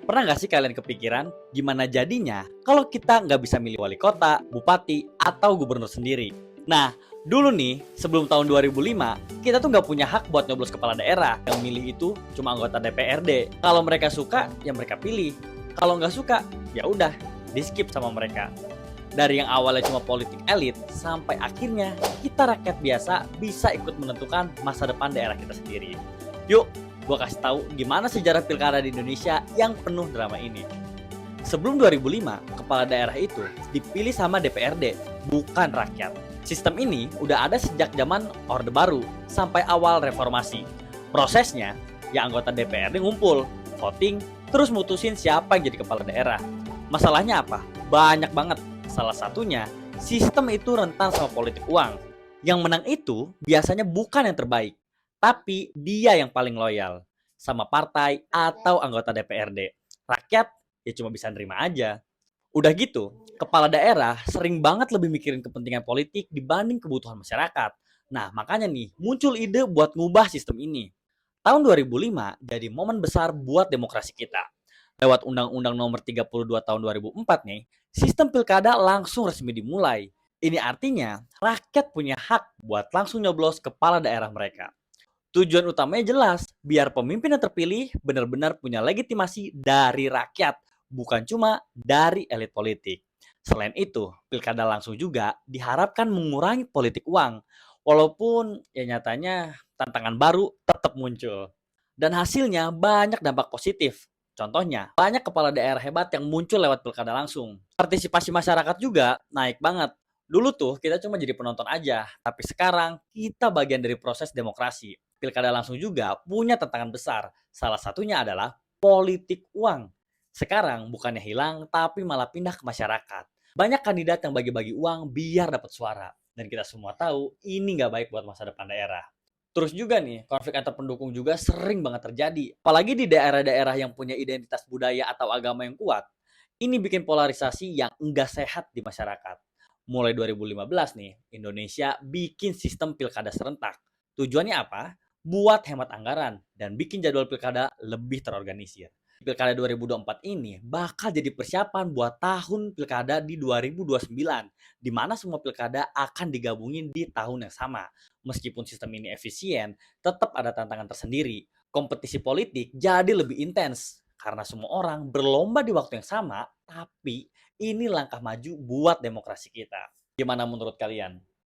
Pernah nggak sih kalian kepikiran gimana jadinya kalau kita nggak bisa milih wali kota, bupati, atau gubernur sendiri? Nah, dulu nih, sebelum tahun 2005, kita tuh nggak punya hak buat nyoblos kepala daerah. Yang milih itu cuma anggota DPRD. Kalau mereka suka, ya mereka pilih. Kalau nggak suka, ya udah, di skip sama mereka. Dari yang awalnya cuma politik elit, sampai akhirnya kita rakyat biasa bisa ikut menentukan masa depan daerah kita sendiri. Yuk, gua kasih tahu gimana sejarah pilkada di Indonesia yang penuh drama ini. Sebelum 2005, kepala daerah itu dipilih sama DPRD, bukan rakyat. Sistem ini udah ada sejak zaman Orde Baru sampai awal reformasi. Prosesnya, ya anggota DPRD ngumpul, voting, terus mutusin siapa yang jadi kepala daerah. Masalahnya apa? Banyak banget. Salah satunya, sistem itu rentan sama politik uang. Yang menang itu biasanya bukan yang terbaik, tapi dia yang paling loyal sama partai atau anggota DPRD. Rakyat ya cuma bisa nerima aja. Udah gitu, kepala daerah sering banget lebih mikirin kepentingan politik dibanding kebutuhan masyarakat. Nah, makanya nih muncul ide buat ngubah sistem ini. Tahun 2005 jadi momen besar buat demokrasi kita. Lewat Undang-Undang Nomor 32 Tahun 2004 nih, sistem pilkada langsung resmi dimulai. Ini artinya rakyat punya hak buat langsung nyoblos kepala daerah mereka. Tujuan utamanya jelas, biar pemimpin yang terpilih benar-benar punya legitimasi dari rakyat, bukan cuma dari elit politik. Selain itu, pilkada langsung juga diharapkan mengurangi politik uang, walaupun ya nyatanya tantangan baru tetap muncul. Dan hasilnya banyak dampak positif. Contohnya, banyak kepala daerah hebat yang muncul lewat pilkada langsung. Partisipasi masyarakat juga naik banget. Dulu tuh kita cuma jadi penonton aja, tapi sekarang kita bagian dari proses demokrasi. Pilkada langsung juga punya tantangan besar. Salah satunya adalah politik uang. Sekarang bukannya hilang, tapi malah pindah ke masyarakat. Banyak kandidat yang bagi-bagi uang biar dapat suara. Dan kita semua tahu ini nggak baik buat masa depan daerah. Terus juga nih, konflik antar pendukung juga sering banget terjadi. Apalagi di daerah-daerah yang punya identitas budaya atau agama yang kuat. Ini bikin polarisasi yang enggak sehat di masyarakat. Mulai 2015 nih, Indonesia bikin sistem pilkada serentak. Tujuannya apa? Buat hemat anggaran dan bikin jadwal pilkada lebih terorganisir. Pilkada 2024 ini bakal jadi persiapan buat tahun pilkada di 2029, di mana semua pilkada akan digabungin di tahun yang sama. Meskipun sistem ini efisien, tetap ada tantangan tersendiri. Kompetisi politik jadi lebih intens karena semua orang berlomba di waktu yang sama, tapi ini langkah maju buat demokrasi kita. Gimana menurut kalian?